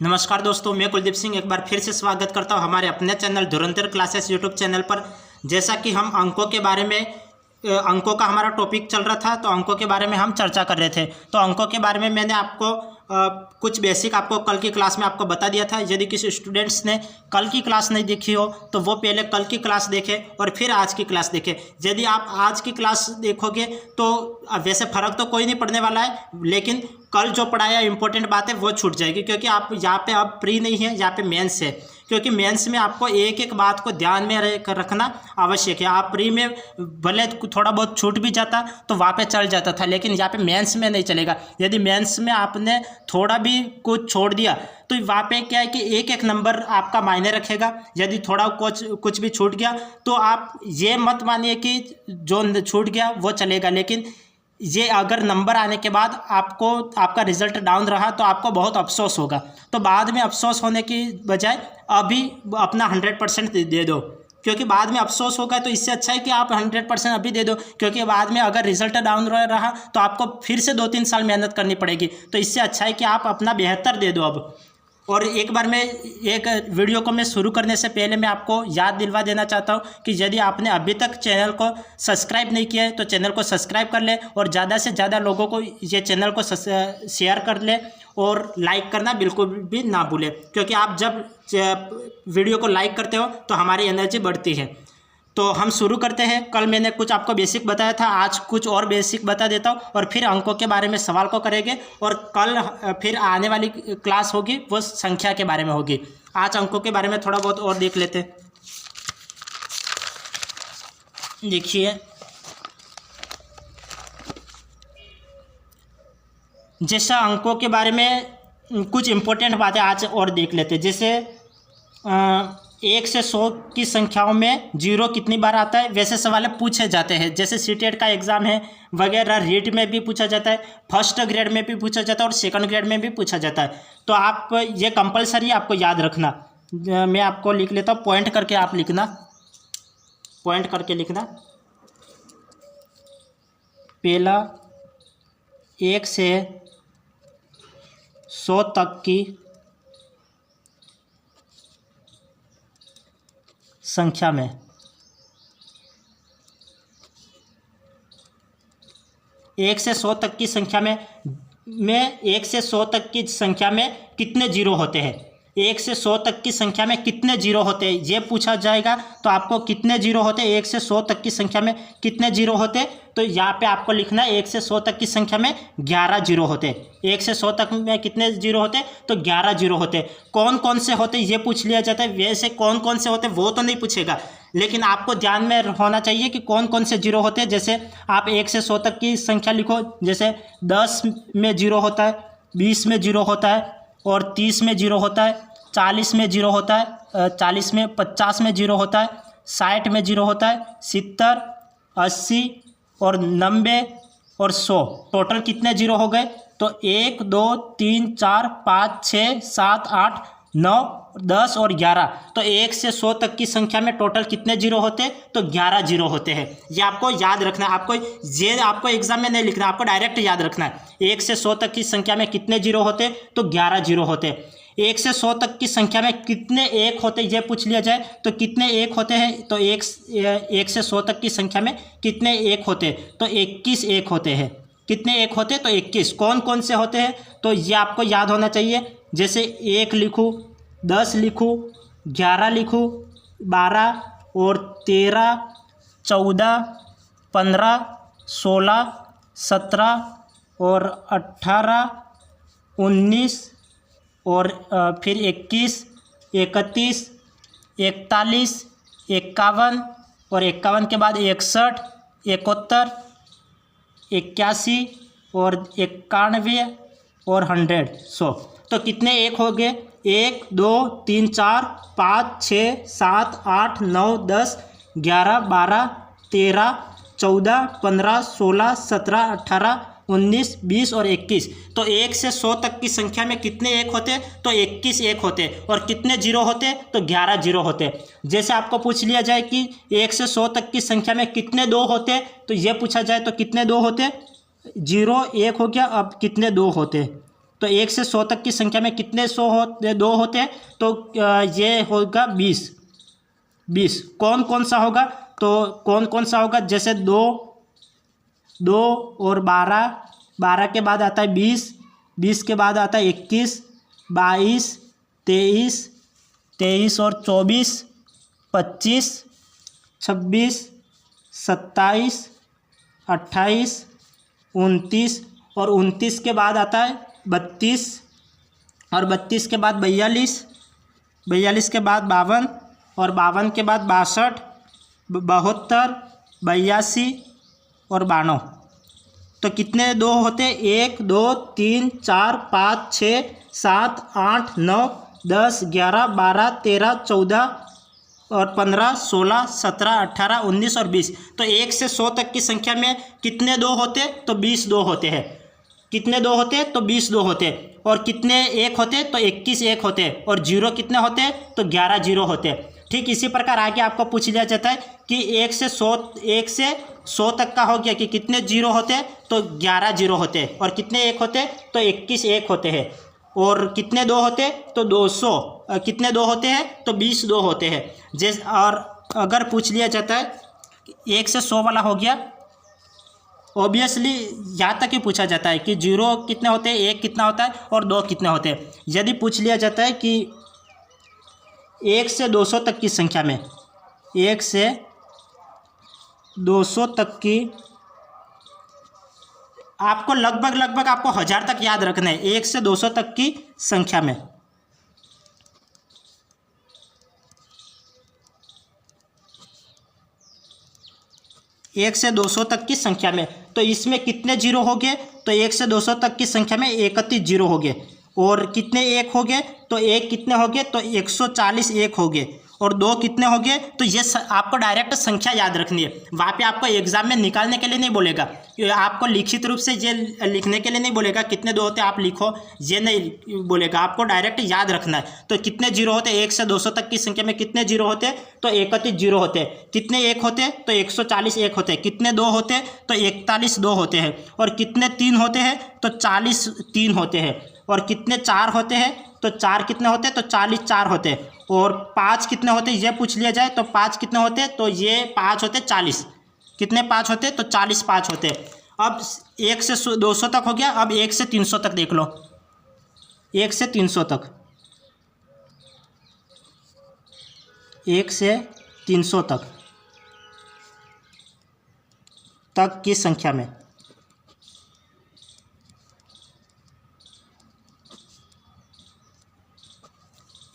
नमस्कार दोस्तों, मैं कुलदीप सिंह एक बार फिर से स्वागत करता हूं हमारे अपने चैनल धुरंधर क्लासेस यूट्यूब चैनल पर। जैसा कि हम अंकों के बारे में अंकों का हमारा टॉपिक चल रहा था, तो अंकों के बारे में हम चर्चा कर रहे थे। तो अंकों के बारे में मैंने आपको कुछ बेसिक आपको कल की क्लास में आपको बता दिया था। यदि किसी स्टूडेंट्स ने कल की क्लास नहीं देखी हो तो वो पहले कल की क्लास देखे और फिर आज की क्लास देखे। यदि आप आज की क्लास देखोगे तो वैसे फ़र्क तो कोई नहीं पड़ने वाला है, लेकिन कल जो पढ़ाया इंपॉर्टेंट बात है वो छूट जाएगी, क्योंकि आप यहाँ पे अब प्री नहीं है, यहाँ पे मेंस है। क्योंकि मेंस में आपको एक एक बात को ध्यान में रखना आवश्यक है। आप प्री में भले थोड़ा बहुत छूट भी जाता तो वहाँ पे चल जाता था, लेकिन यहाँ पे मेंस में नहीं चलेगा। यदि मेंस में आपने थोड़ा भी कुछ छोड़ दिया तो वहाँ पे क्या है कि एक एक नंबर आपका मायने रखेगा। यदि थोड़ा कुछ भी छूट गया तो आप ये मत मानिए कि जो छूट गया वो चलेगा, लेकिन ये अगर नंबर आने के बाद आपको आपका रिजल्ट डाउन रहा तो आपको बहुत अफसोस होगा। तो बाद में अफसोस होने की बजाय अभी अपना 100% दे दो, क्योंकि बाद में अफसोस होगा। तो इससे अच्छा है कि आप 100% अभी दे दो, क्योंकि बाद में अगर रिजल्ट डाउन रहा तो आपको फिर से 2-3 साल मेहनत करनी पड़ेगी। तो इससे अच्छा है कि आप अपना बेहतर दे दो अब। और एक बार मैं एक वीडियो को मैं शुरू करने से पहले मैं आपको याद दिलवा देना चाहता हूँ कि यदि आपने अभी तक चैनल को सब्सक्राइब नहीं किया है तो चैनल को सब्सक्राइब कर ले और ज़्यादा से ज़्यादा लोगों को ये चैनल को शेयर कर ले और लाइक करना बिल्कुल भी ना भूलें, क्योंकि आप जब वीडियो को लाइक करते हो तो हमारी एनर्जी बढ़ती है। तो हम शुरू करते हैं। कल मैंने कुछ आपको बेसिक बताया था, आज कुछ और बेसिक बता देता हूँ और फिर अंकों के बारे में सवाल को करेंगे। और कल फिर आने वाली क्लास होगी वो संख्या के बारे में होगी। आज अंकों के बारे में थोड़ा बहुत और देख लेते हैं। देखिए, जैसा अंकों के बारे में कुछ इम्पोर्टेंट बातें आज और देख लेते हैं। जैसे 1 से 100 की संख्याओं में 0 कितनी बार आता है, वैसे सवाल पूछे जाते हैं। जैसे सीटेट का एग्ज़ाम है वगैरह, रीट में भी पूछा जाता है, फर्स्ट ग्रेड में भी पूछा जाता है और सेकंड ग्रेड में भी पूछा जाता है। तो आप ये कंपलसरी आपको याद रखना। मैं आपको लिख लेता हूँ, पॉइंट करके आप लिखना, पॉइंट करके लिखना। पहला 1 से 100 तक की संख्या में 1 से 100 तक की संख्या में 1 से 100 तक की संख्या में कितने जीरो होते हैं। 1 से 100 तक की संख्या में कितने जीरो होते हैं ये पूछा जाएगा। तो आपको कितने जीरो होते हैं, 1 से 100 तक की संख्या में कितने जीरो होते हैं, तो यहाँ पे आपको लिखना है 1 से 100 तक की संख्या में 11 जीरो होते हैं। 1 से 100 तक में कितने जीरो होते हैं, तो 11 जीरो होते हैं। कौन कौन से होते हैं ये पूछ लिया जाता है। वैसे कौन कौन से होते हैं वो तो नहीं पूछेगा, लेकिन आपको ध्यान में होना चाहिए कि कौन कौन से जीरो होते हैं। जैसे आप 1 से 100 तक की संख्या लिखो, जैसे 10 में जीरो होता है, 20 में जीरो होता है और 30 में जीरो होता है, 40 में जीरो होता है, 40 में 50 में जीरो होता है, 60 में जीरो होता है, 70, 80 और 90 और 100। टोटल कितने जीरो हो गए, तो 1 2 3 4 5 6 7 8 9 10 और 11। तो 1 से 100 तक की संख्या में टोटल कितने जीरो होते हैं, तो 11 जीरो होते हैं। ये आपको याद रखना है। आपको एग्जाम में नहीं लिखना, आपको डायरेक्ट याद रखना है। 1 से 100 तक की संख्या में कितने जीरो होते हैं, तो 11 जीरो होते हैं। 1 से 100 तक की संख्या में कितने एक होते हैं ये पूछ लिया जाए तो कितने एक होते हैं, तो 1 से 100 तक की संख्या में कितने एक होते हैं, तो 21 एक होते हैं। कितने एक होते हैं, तो 21। कौन कौन से होते हैं, तो ये आपको याद होना चाहिए। जैसे 1 लिखूँ, 10 लिखूँ, 11 लिखूँ, 12 और 13, 14, 15, 16, 17 और 18, 19 और फिर 21, 31, 41, 51 और 51 के बाद 61, 71, 81 और 91 और 100। तो कितने एक हो गए, 1 2 3 4 5 6 7 8 9 10 11 12 13 14 15 16 17 18 19 20 और 21। तो 1 से 100 तक की संख्या में कितने एक होते हैं, तो 21 एक होते हैं। और कितने जीरो होते हैं, तो 11 जीरो होते हैं। जैसे आपको पूछ लिया जाए कि 1 से 100 तक की संख्या में कितने दो होते हैं, तो ये पूछा जाए तो कितने दो होते हैं, 0 1 हो गया। अब कितने दो होते हैं, तो 1 से 100 तक की संख्या में कितने 2 होते हैं? तो ये होगा 20। कौन कौन सा होगा? तो कौन कौन सा होगा? जैसे 2 और 12 के बाद आता है 20 के बाद आता है 21, 22, 23 और 24, 25, 26, 27, 28, 29 और 29 के बाद आता है 32 और 32 के बाद 42 के बाद 52 और 52 के बाद 62, 72, 82 और 92। तो कितने 2 होते हैं? 1, 2, 3, 4, 5, 6, 7, 8, 9, 10, 11, 12, 13, 14 और 15, 16, 17, 18, 19 और 20। तो 1 से 100 तक की संख्या में कितने 2 होते? तो 20 2 होते हैं। कितने 2 होते? तो 20 2 होते हैं। और कितने 1 होते? तो 21 1 होते हैं। और 0 कितने होते? तो 11 0 होते हैं। ठीक इसी प्रकार आगे आपको पूछ लिया जाता है कि 1 से 100 तक का हो गया कि कितने 0 होते? तो 11 0 होते हैं। और कितने 1 होते? तो 21 1 होते हैं। और कितने 2 होते? तो 200। कितने 2 होते हैं? तो 20 2 होते हैं। जैसे और अगर पूछ लिया जाता है 1 से 100 वाला हो गया, ऑब्वियसली यहाँ तक ही पूछा जाता है कि 0 कितने होते हैं, 1 कितना होता है और 2 कितने होते हैं। यदि पूछ लिया जाता है कि 1 से 200 तक की संख्या में 1 से 200 तक की आपको लगभग आपको 1000 तक याद रखना है। 1 से 200 तक की संख्या में 1 से 200 तक की संख्या में तो इसमें कितने 0 हो गए? तो 1 से 200 तक की संख्या में 31 0 हो गए। और कितने 1 हो गए? तो 1 कितने हो गए? तो 140 1 हो गए। और 2 कितने हो गए? तो ये आपको डायरेक्ट संख्या याद रखनी है। वहाँ पे आपको एग्जाम में निकालने के लिए नहीं बोलेगा, आपको लिखित रूप से ये लिखने के लिए नहीं बोलेगा कितने 2 होते आप लिखो, ये नहीं बोलेगा, आपको डायरेक्ट याद रखना है। तो कितने 0 होते? 1 से 200 तक की संख्या में कितने 0 होते? तो 31 0 होते। कितने 1 होते? तो 140 1 होते। कितने 2 होते? तो 41 2 होते हैं। और कितने 3 होते हैं? तो 40 3 होते हैं। और कितने 4 होते हैं? तो 4 कितने होते? तो 40 4 होते। और 5 कितने होते? ये पूछ लिया जाए तो 5 कितने होते? तो ये 5 होते 40। कितने 5 होते? तो 40 5 होते। अब 1 से 200 तक हो गया। अब 1 से 300 तक देख लो। 1 से 300 तक, 1 से 300 तक की संख्या में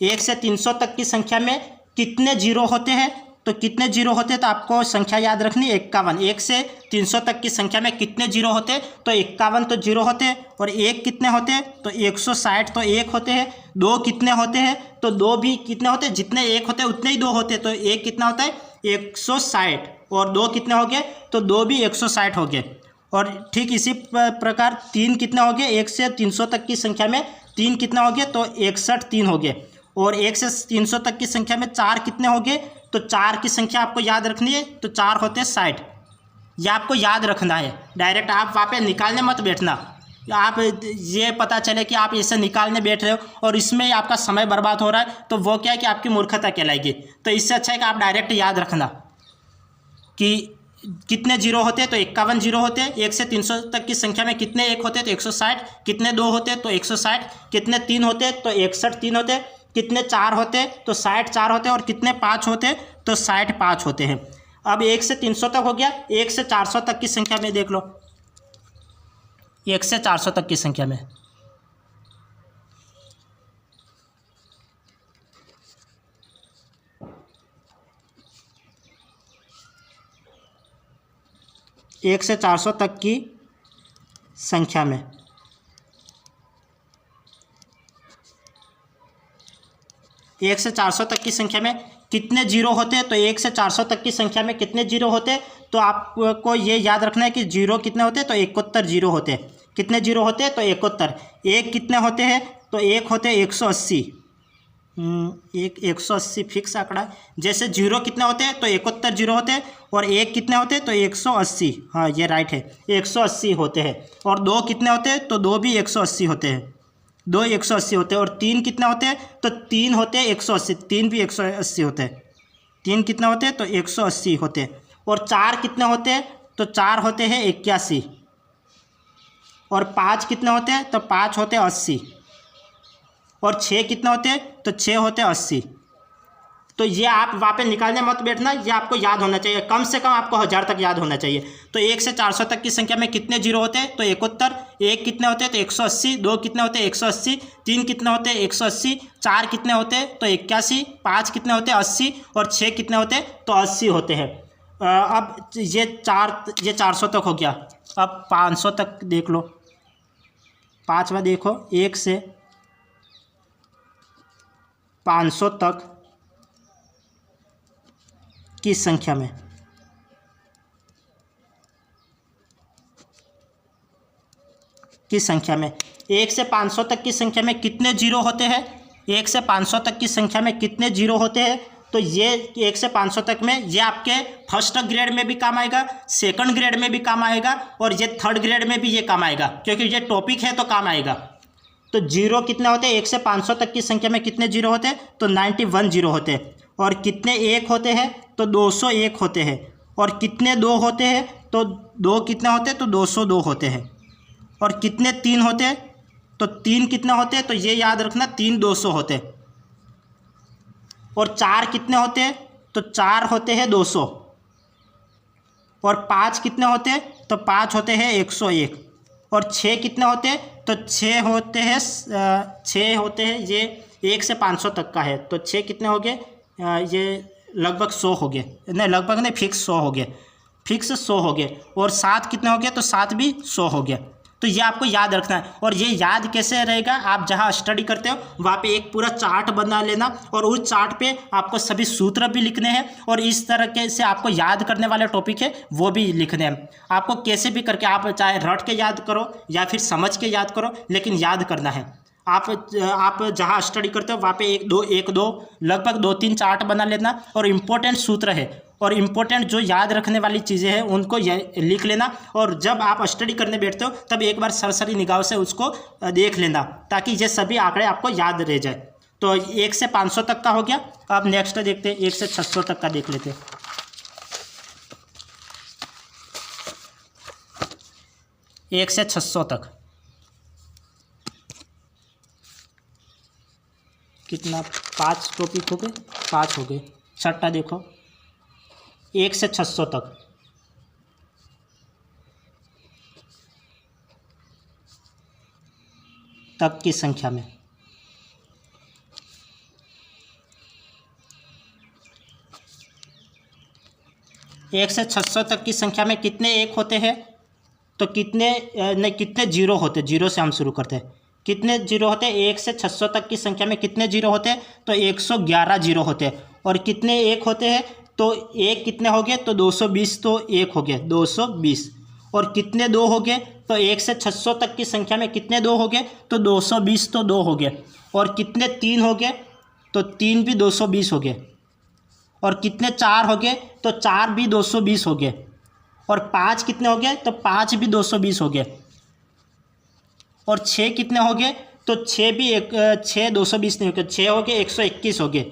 1 से 300 तक की संख्या में कितने 0 होते हैं? तो कितने 0 होते हैं? तो आपको संख्या याद रखनी है 51। 1 से 300 तक की संख्या में कितने 0 होते हैं? तो 51 तो 0 होते हैं। और 1 कितने होते हैं? तो 160 तो 1 होते हैं। 2 कितने होते हैं? तो 2 भी कितने होते हैं? जितने 1 होते हैं उतने ही 2 होते हैं। तो 1 कितना होता है? 160। और 2 कितने हो गए? तो 2 भी 160 हो गए। और ठीक इसी प्रकार 3 कितने हो गए? 1 से 300 तक की संख्या में 3 कितना हो गया? तो 61 3 हो गए। और 1 से 300 तक की संख्या में 4 कितने हो गए? तो 4 की संख्या आपको याद रखनी है। तो 4 होते हैं 60। ये आपको याद रखना है। डायरेक्ट आप वहाँ पे निकालने मत बैठना। आप ये पता चले कि आप इसे निकालने बैठ रहे हो और इसमें आपका समय बर्बाद हो रहा है, तो वो क्या है कि आपकी मूर्खता कहलाएगी। तो इससे अच्छा है कि आप डायरेक्ट याद रखना कि कितने 0 होते हैं? तो 51 0 होते हैं। 1 से 300 तक की संख्या में कितने 1 होते हैं? तो 160। कितने 2 होते हैं? तो 160। कितने 3 होते हैं? तो 61 3 होते हैं। कितने 4 होते हैं? तो 60 4 होते हैं। और कितने 5 होते हैं? तो 60 5 होते हैं। अब 1 से 300 तक हो गया। 1 से 400 तक की संख्या में देख लो। 1 से 400 तक की संख्या में 1 से 400 तक की संख्या में 1 से 400 तक की संख्या में कितने 0 होते हैं? तो 1 से 400 तक की संख्या में कितने 0 होते हैं? तो आपको ये याद रखना है कि 0 कितने होते हैं? तो 71 0 होते हैं। कितने 0 होते हैं? तो 71। 1 कितने होते हैं? तो 1 होते हैं 180। 180 फिक्स आंकड़ा है। जैसे 0 कितने होते हैं? तो 71 0 होते हैं। और 1 कितने होते हैं? तो 180। हाँ ये राइट है, 180 होते हैं। और 2 कितने होते हैं? तो 2 भी 180 होते हैं। दो 180 होते हैं, और तीन कितने होते हैं, तो तीन होते हैं 180, तीन भी 180 होते हैं। तीन कितने होते हैं, तो 180 होते हैं। और चार कितने होते हैं, तो चार होते हैं 81। और पाँच कितने होते हैं, तो पाँच होते हैं 80। और छः कितने होते हैं, तो छः होते हैं 80। तो ये आप वहाँ पे निकालने मत बैठना, ये आपको याद होना चाहिए, कम से कम आपको 1000 तक याद होना चाहिए। तो 1 से 400 तक की संख्या में कितने जीरो होते हैं, तो 71। एक कितने होते हैं, तो 180। दो कितने होते हैं, 180। तीन कितने होते हैं, 180। चार कितने होते हैं, तो 81। पाँच कितने होते हैं, 80। और छः कितने होते हैं, तो 80 होते हैं। अब ये 400 तक हो गया। अब 500 तक देख लो। पाँचवा देखो, 1 से 500 तक की संख्या में एक से 500 तक की संख्या में कितने जीरो होते हैं, 1 से 500 तक की संख्या में कितने जीरो होते हैं। तो ये 1 से 500 तक में ये आपके फर्स्ट ग्रेड में भी काम आएगा, सेकंड ग्रेड में भी काम आएगा, और ये थर्ड ग्रेड में भी ये काम आएगा, क्योंकि ये टॉपिक है तो काम आएगा। तो जीरो कितने होते हैं, 1 से 500 तक की संख्या में कितने जीरो होते हैं, तो 91 जीरो होते हैं। और कितने एक होते हैं, तो 201 होते हैं। और कितने दो होते हैं, तो दो कितने होते हैं, तो 202 होते हैं। और कितने तीन होते हैं, तो तीन कितने होते हैं, तो ये याद रखना, 3 200 होते हैं। और चार कितने होते हैं, तो चार होते हैं 200। और पाँच कितने होते हैं, तो पाँच होते हैं 101। और छः कितने होते हैं, तो छः होते हैं ये 1 से 500 तक का है, तो छः कितने हो गए, ये लगभग 100 हो गए, नहीं लगभग नहीं, फिक्स 100 हो गए, फिक्स 100 हो गए। और सात कितने हो गए, तो सात भी 100 हो गया। तो ये आपको याद रखना है। और ये याद कैसे रहेगा, आप जहाँ स्टडी करते हो वहाँ पे एक पूरा चार्ट बना लेना, और उस चार्ट पे आपको सभी सूत्र भी लिखने हैं, और इस तरह से आपको याद करने वाले टॉपिक है वो भी लिखने हैं। आपको कैसे भी करके, आप चाहे रट के याद करो या फिर समझ के याद करो, लेकिन याद करना है। आप जहाँ स्टडी करते हो वहाँ पे एक दो लगभग 2-3 चार्ट बना लेना, और इम्पोर्टेंट सूत्र है और इम्पोर्टेंट जो याद रखने वाली चीज़ें हैं उनको लिख लेना। और जब आप स्टडी करने बैठते हो तब एक बार सरसरी निगाह से उसको देख लेना, ताकि ये सभी आंकड़े आपको याद रह जाए। तो 1 से 500 तक का हो गया। अब नेक्स्ट देखते हैं, 1 से 600 तक का देख लेते हैं। 1 से 600 तक कितना, 5 टॉपिक हो गए, 5 हो गए। छठा देखो, 1 से 600 तक की संख्या में एक से 600 तक की संख्या में कितने एक होते हैं, तो कितने जीरो होते हैं। जीरो से हम शुरू करते हैं। कितने जीरो होते हैं, 1 से 600 तक की संख्या में कितने जीरो होते हैं, तो 111 जीरो होते हैं। और कितने एक होते हैं, तो एक कितने हो गए, तो 220, तो एक हो गए 220। और कितने दो हो गए, तो 1 से 600 तक की संख्या में कितने दो हो गए, तो 220, तो दो हो गए। और कितने तीन हो गए, तो तीन भी 220 हो गए। और कितने चार हो गए, तो चार भी 220 हो गए। और पाँच कितने हो गए, तो पाँच भी 220 हो गए। और छः कितने हो गए, तो छः 220 नहीं हो गए, छः हो गए 121 हो गए,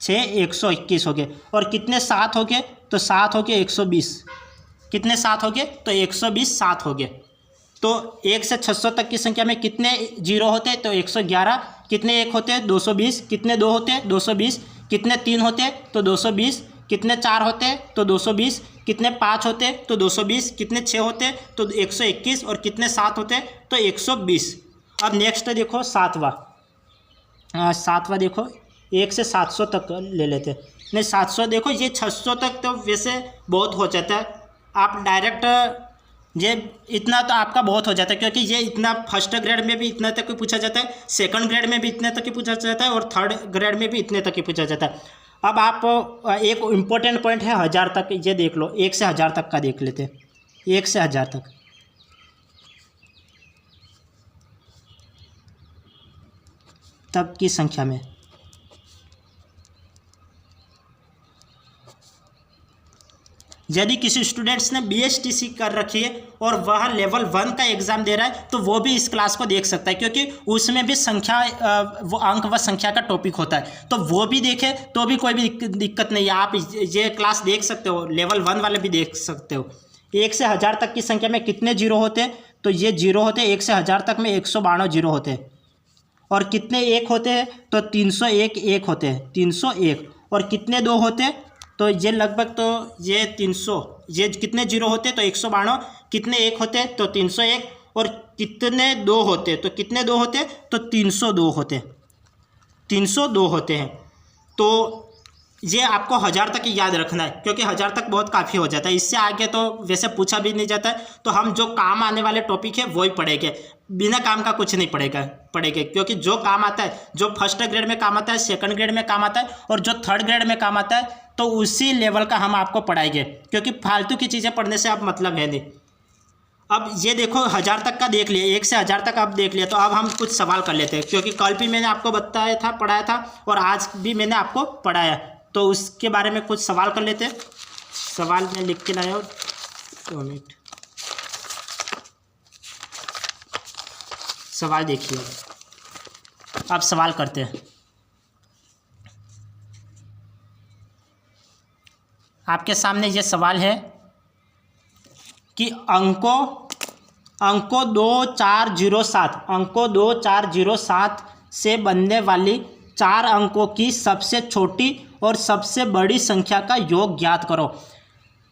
6 121 हो गए। और कितने सात हो गए, तो सात हो गए 120। कितने सात हो गए, तो 120 सात हो गए। तो 1 से 600 तक की संख्या में कितने जीरो होते हैं, तो 111। कितने एक होते हैं, 220। कितने दो होते हैं, 220। कितने तीन होते हैं, तो 220। कितने चार होते हैं, तो 220। कितने पाँच होते हैं, तो 220। कितने छः होते हैं, तो 121। और कितने सात होते हैं, तो 120। अब नेक्स्ट देखो सातवां देखो, 1 से 700 तक ले लेते हैं। नहीं 700 देखो, ये 600 तक तो वैसे बहुत हो जाता है। आप डायरेक्ट ये इतना तो आपका बहुत हो जाता है, क्योंकि ये इतना फर्स्ट ग्रेड में भी इतना तक ही पूछा जाता है, सेकंड ग्रेड में भी इतने तक ही पूछा जाता है, और थर्ड ग्रेड में भी इतने तक ही पूछा जाता है। अब आप एक इम्पोर्टेंट पॉइंट है 1000 तक, ये देख लो। 1 से 1000 तक का देख लेते हैं। 1 से 1000 तक की संख्या में यदि किसी स्टूडेंट्स ने BSTC कर रखी है और वह लेवल 1 का एग्ज़ाम दे रहा है तो वो भी इस क्लास को देख सकता है, क्योंकि उसमें भी संख्या वो अंक व संख्या का टॉपिक होता है, तो वो भी देखे तो भी कोई भी दिक्कत नहीं है। आप ये क्लास देख सकते हो, लेवल 1 वाले भी देख सकते हो। 1 से 1000 तक की संख्या में कितने जीरो होते हैं? तो ये जीरो होते हैं। 1 से 1000 तक में 192 जीरो होते हैं। और कितने एक होते हैं? तो 301 एक होते हैं, 301। और कितने दो होते हैं? तो ये लगभग तो ये 300, ये कितने जीरो होते हैं? तो 192। कितने एक होते हैं? तो 301। और कितने दो होते हैं? तो कितने दो होते हैं? तो 302 होते हैं, 302 होते हैं। तो ये आपको 1000 तक ही याद रखना है, क्योंकि 1000 तक बहुत काफ़ी हो जाता है। इससे आगे तो वैसे पूछा भी नहीं जाता है, तो हम जो काम आने वाले टॉपिक है वही पढ़ेंगे, बिना काम का कुछ नहीं पढ़ेंगे, क्योंकि जो काम आता है, जो फर्स्ट ग्रेड में काम आता है, सेकंड ग्रेड में काम आता है और जो थर्ड ग्रेड में काम आता है, तो उसी लेवल का हम आपको पढ़ाएंगे, क्योंकि फालतू की चीज़ें पढ़ने से अब मतलब है नहीं। अब ये देखो 1000 तक का देख लिया, 1 से 1000 तक आप देख लिया, तो अब हम कुछ सवाल कर लेते हैं, क्योंकि कल भी मैंने आपको बताया था, पढ़ाया था, और आज भी मैंने आपको पढ़ाया, तो उसके बारे में कुछ सवाल कर लेते हैं। सवाल मैं लिख के लाया हूँ, 2 मिनट। सवाल देखिए, अब सवाल करते हैं। आपके सामने ये सवाल है कि अंकों 2407 से बनने वाली 4 अंकों की सबसे छोटी और सबसे बड़ी संख्या का योग ज्ञात करो।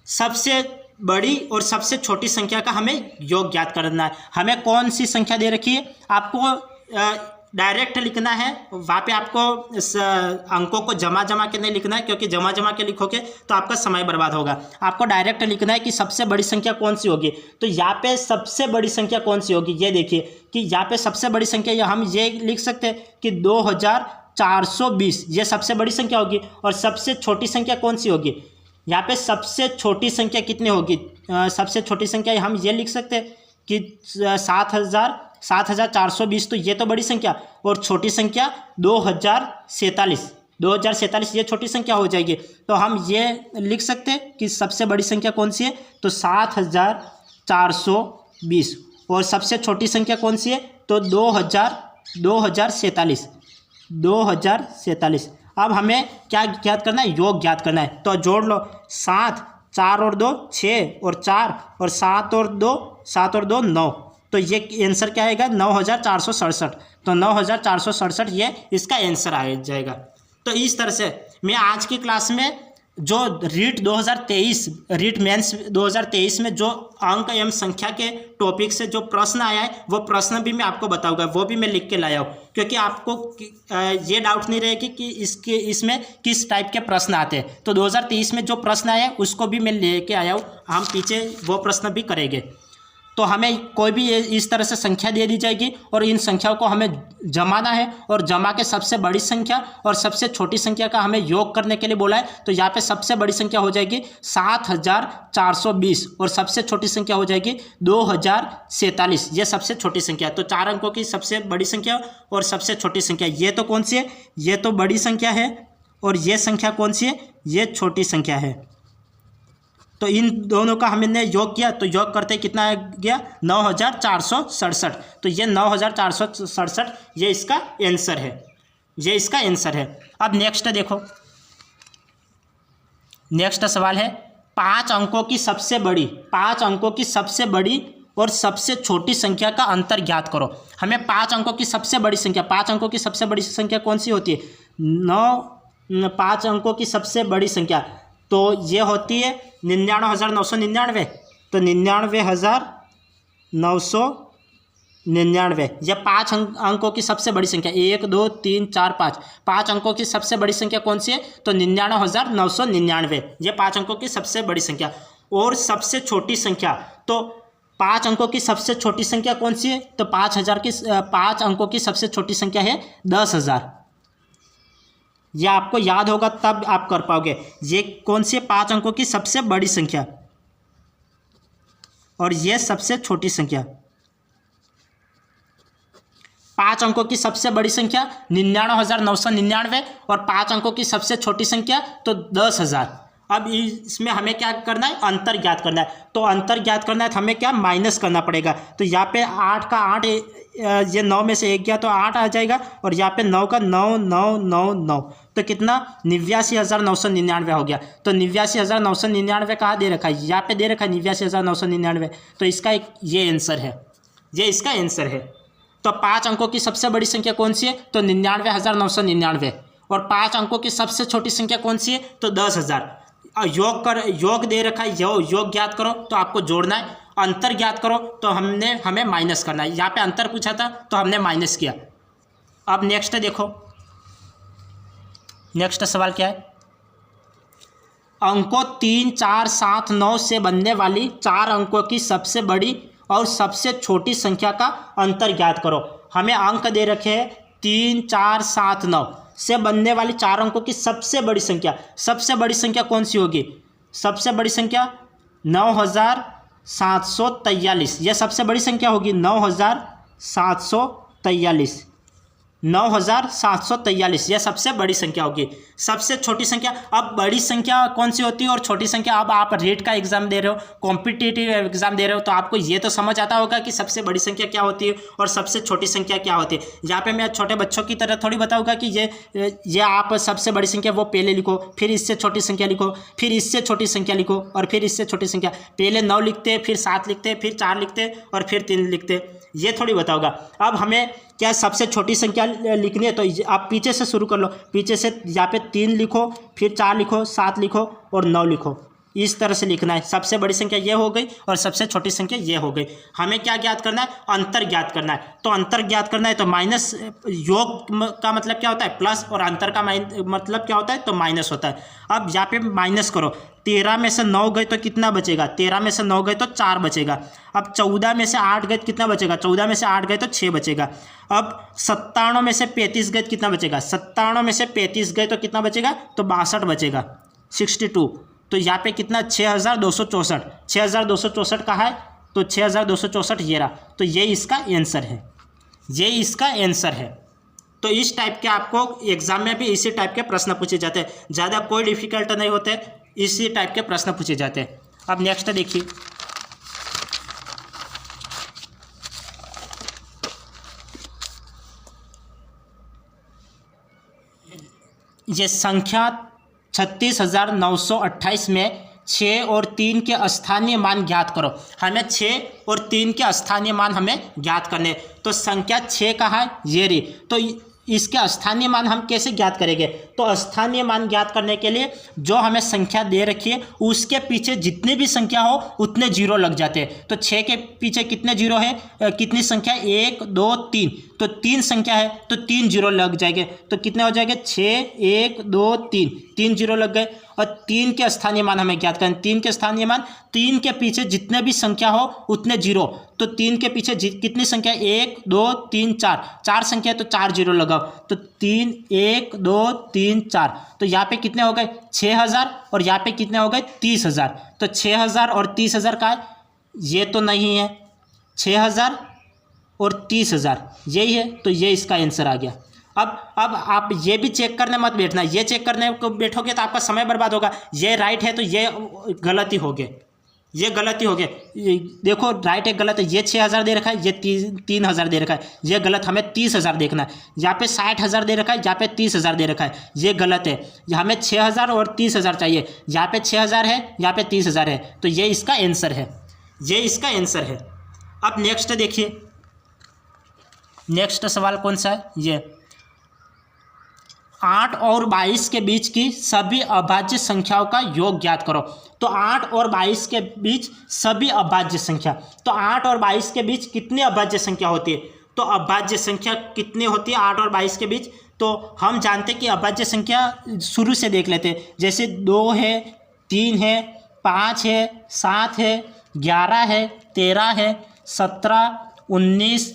सबसे बड़ी और सबसे छोटी संख्या का हमें योग ज्ञात करना है। हमें कौन सी संख्या दे रखी है? आपको डायरेक्ट लिखना है, वहाँ पे आपको इस अंकों को जमा के नहीं लिखना है, क्योंकि जमा के लिखोगे तो आपका समय बर्बाद होगा। आपको डायरेक्ट लिखना है कि सबसे बड़ी संख्या कौन सी होगी। तो यहाँ पे सबसे बड़ी संख्या कौन सी होगी, ये देखिए कि यहाँ पे सबसे बड़ी संख्या हम ये लिख सकते हैं कि 2420, ये सबसे बड़ी संख्या होगी। और सबसे छोटी संख्या कौन सी होगी? यहाँ पे सबसे छोटी संख्या कितनी होगी? सबसे छोटी संख्या हम ये लिख सकते हैं कि 7420, तो ये तो बड़ी संख्या, और छोटी संख्या 2047 ये छोटी संख्या हो जाएगी। तो हम ये लिख सकते हैं कि सबसे बड़ी संख्या कौन सी है? तो 7420। और सबसे छोटी संख्या कौन सी है? तो 2047। अब हमें क्या ज्ञात करना है? योग ज्ञात करना है। तो जोड़ लो, 7, 4 और 2 6, और 4 और 7 और 2 9। तो ये आंसर क्या आएगा? 9467। तो 9467 ये इसका आंसर आ जाएगा। तो इस तरह से मैं आज की क्लास में जो रीट मेंस 2023 में जो अंक एवं संख्या के टॉपिक से जो प्रश्न आया है, वो प्रश्न भी मैं आपको बताऊंगा, वो भी मैं लिख के लाया हूँ, क्योंकि आपको ये डाउट नहीं रहेगी कि इसमें किस टाइप के प्रश्न आते हैं। तो 2023 में जो प्रश्न आया है उसको भी मैं लेके आया हूँ, हम पीछे वो प्रश्न भी करेंगे। तो हमें कोई भी इस तरह से संख्या दे दी जाएगी और इन संख्याओं को हमें जमाना है, और जमा के सबसे बड़ी संख्या और सबसे छोटी संख्या का हमें योग करने के लिए बोला है। तो यहाँ पे सबसे बड़ी संख्या हो जाएगी 7420 और सबसे छोटी संख्या हो जाएगी 2047, ये सबसे छोटी संख्या। तो 4 अंकों की सबसे बड़ी संख्या और सबसे छोटी संख्या, ये तो कौन सी है? ये तो बड़ी संख्या है, और ये संख्या कौन सी है? ये छोटी संख्या है। तो इन दोनों का हमने योग किया, तो योग करते कितना आ गया? 9467। तो ये 9467 ये इसका आंसर है, ये इसका आंसर है। अब नेक्स्ट देखो, नेक्स्ट सवाल है 5 अंकों की सबसे बड़ी और सबसे छोटी संख्या का अंतर ज्ञात करो। हमें 5 अंकों की सबसे बड़ी संख्या, 5 अंकों की सबसे बड़ी संख्या कौन सी होती है? 5 अंकों की सबसे बड़ी संख्या तो ये होती है 99,999। तो 99,999 ये 5 अंकों की सबसे बड़ी संख्या, 1 2 3 4 5, 5 अंकों की सबसे बड़ी संख्या कौन सी है? तो 99,999, ये 5 अंकों की सबसे बड़ी संख्या। और सबसे छोटी संख्या, तो 5 अंकों की सबसे छोटी संख्या कौन सी है? तो 5 अंकों की सबसे छोटी संख्या है 10,000। यह आपको याद होगा तब आप कर पाओगे। ये कौन सी 5 अंकों की सबसे बड़ी संख्या और ये सबसे छोटी संख्या। 5 अंकों की सबसे बड़ी संख्या 99,999 और 5 अंकों की सबसे छोटी संख्या तो 10,000। अब इसमें हमें क्या करना है, अंतर ज्ञात करना है। तो अंतर ज्ञात करना है तो हमें क्या माइनस करना पड़ेगा। तो यहाँ पे 8 का 8, ये 9 में से 1 गया तो 8 आ जाएगा, और यहाँ पे 9 का 9 9 9 9, तो कितना 89,999 हो गया। तो 89,999 कहाँ दे रखा है, यहाँ पे दे रखा है 89,999। तो इसका एक ये आंसर है, ये इसका आंसर है। तो 5 अंकों की सबसे बड़ी संख्या कौन सी है, तो 99,999। और 5 अंकों की सबसे छोटी संख्या कौन सी है, तो 10,000। योग दे रखा है, योग ज्ञात करो तो आपको जोड़ना है, अंतर ज्ञात करो तो हमें माइनस करना है। यहाँ पे अंतर पूछा था तो हमने माइनस किया। अब नेक्स्ट देखो, नेक्स्ट सवाल क्या है, अंकों 3 4 7 9 से बनने वाली 4 अंकों की सबसे बड़ी और सबसे छोटी संख्या का अंतर ज्ञात करो। हमें अंक दे रखे हैं 3 4 7 9 से बनने वाली 4 अंकों की सबसे बड़ी संख्या। सबसे बड़ी संख्या कौन सी होगी, सबसे बड़ी संख्या 9,743, यह सबसे बड़ी संख्या होगी 9,743, 9,743, यह सबसे बड़ी संख्या होगी। सबसे छोटी संख्या, अब बड़ी संख्या कौन सी होती है और छोटी संख्या, अब आप रेट का एग्जाम दे रहे हो, कॉम्पिटिटिव एग्जाम दे रहे हो, तो आपको ये तो समझ आता होगा कि सबसे बड़ी संख्या क्या होती है और सबसे छोटी संख्या क्या होती है। यहाँ पे मैं छोटे बच्चों की तरह थोड़ी बताऊंगा कि ये आप सबसे बड़ी संख्या वो पहले लिखो, फिर इससे छोटी संख्या लिखो, फिर इससे छोटी संख्या लिखो, और फिर इससे छोटी संख्या। पहले 9 लिखते, फिर 7 लिखते, फिर 4 लिखते, और फिर 3 लिखते, ये थोड़ी बताऊंगा। अब हमें क्या सबसे छोटी संख्या लिखनी है, तो आप पीछे से शुरू कर लो। पीछे से यहाँ पे 3 लिखो, फिर 4 लिखो, 7 लिखो और 9 लिखो, इस तरह से लिखना है। सबसे बड़ी संख्या ये हो गई और सबसे छोटी संख्या ये हो गई। हमें क्या ज्ञात करना है, अंतर ज्ञात करना है। तो अंतर ज्ञात करना है तो माइनस, योग का मतलब क्या होता है प्लस, और अंतर का मतलब क्या होता है, तो माइनस होता है। अब यहाँ पे माइनस करो, 13 में से 9 गए तो कितना बचेगा, 13 में से 9 गए तो 4 बचेगा। अब 14 में से 8 गए तो कितना बचेगा, 14 में से 8 गए तो 6 बचेगा। अब 97 में से 35 गए तो कितना बचेगा, 97 में से 35 गए तो कितना बचेगा, तो 62 बचेगा, 62। तो यहाँ पे कितना 6,264, 6,264 कहाँ है, तो 6,264 ये रहा। तो ये इसका आंसर है, ये इसका आंसर है। तो इस टाइप के आपको एग्जाम में भी इसी टाइप के प्रश्न पूछे जाते हैं, ज़्यादा कोई डिफिकल्ट नहीं होते, इसी टाइप के प्रश्न पूछे जाते हैं। अब नेक्स्ट देखिए, ये संख्या 36,928 में 6 और 3 के स्थानीय मान ज्ञात करो। हमें 6 और 3 के स्थानीय मान हमें ज्ञात करने। तो संख्या 6 कहाँ है, ये रही। तो इसके स्थानीय मान हम कैसे ज्ञात करेंगे, तो स्थानीय मान ज्ञात करने के लिए जो हमें संख्या दे रखी है उसके पीछे जितने भी संख्या हो उतने जीरो लग जाते हैं। तो 6 के पीछे कितने जीरो है, कितनी संख्या, 1 2 3, तो 3 संख्या है तो 3 जीरो लग जाएंगे। तो कितने हो जाएंगे, 6 1 2 3, 3 जीरो लग गए। और 3 के स्थानीय मान हमें ज्ञात करना। 3 के स्थानीय मान, 3 के पीछे जितने भी संख्या हो उतने जीरो। तो 3 के पीछे कितनी संख्या, 1 2 3 4, 4 संख्या है तो 4 जीरो लगाओ। तो 3 1 2 3 4, तो यहाँ पे कितने हो गए 6,000, और यहाँ पे कितने हो गए 30,000। तो 6,000 और 30,000 का है, ये तो नहीं है, 6,000 और 30,000 यही है। तो ये इसका आंसर आ गया। अब आप ये भी चेक करने मत बैठना, ये चेक करने को बैठोगे तो आपका समय बर्बाद होगा। ये राइट है तो ये गलती हो गई, ये गलती हो गई। देखो राइट है गलत है, ये 6,000 दे रखा है, ये 3,000 दे रखा है, ये गलत। हमें 30,000 देखना है। यहाँ पे 60,000 दे रखा है, यहाँ पे 30,000 दे रखा है, ये गलत है। हमें 6,000 और 30,000 चाहिए, यहाँ पे 6,000 है, यहाँ पे 30,000 है। तो ये इसका आंसर है, ये इसका आंसर है। अब नेक्स्ट देखिए, नेक्स्ट सवाल कौन सा है, ये 8 और 22 के बीच की सभी अभाज्य संख्याओं का योग ज्ञात करो। तो 8 और 22 के बीच सभी अभाज्य संख्या, तो 8 और 22 के बीच कितनी अभाज्य संख्या होती है, तो अभाज्य संख्या कितनी होती है 8 और 22 के बीच। तो हम जानते हैं कि अभाज्य संख्या शुरू से देख लेते हैं, जैसे 2 है, 3 है, 5 है, 7 है, 11 है, 13 है, 17, 19,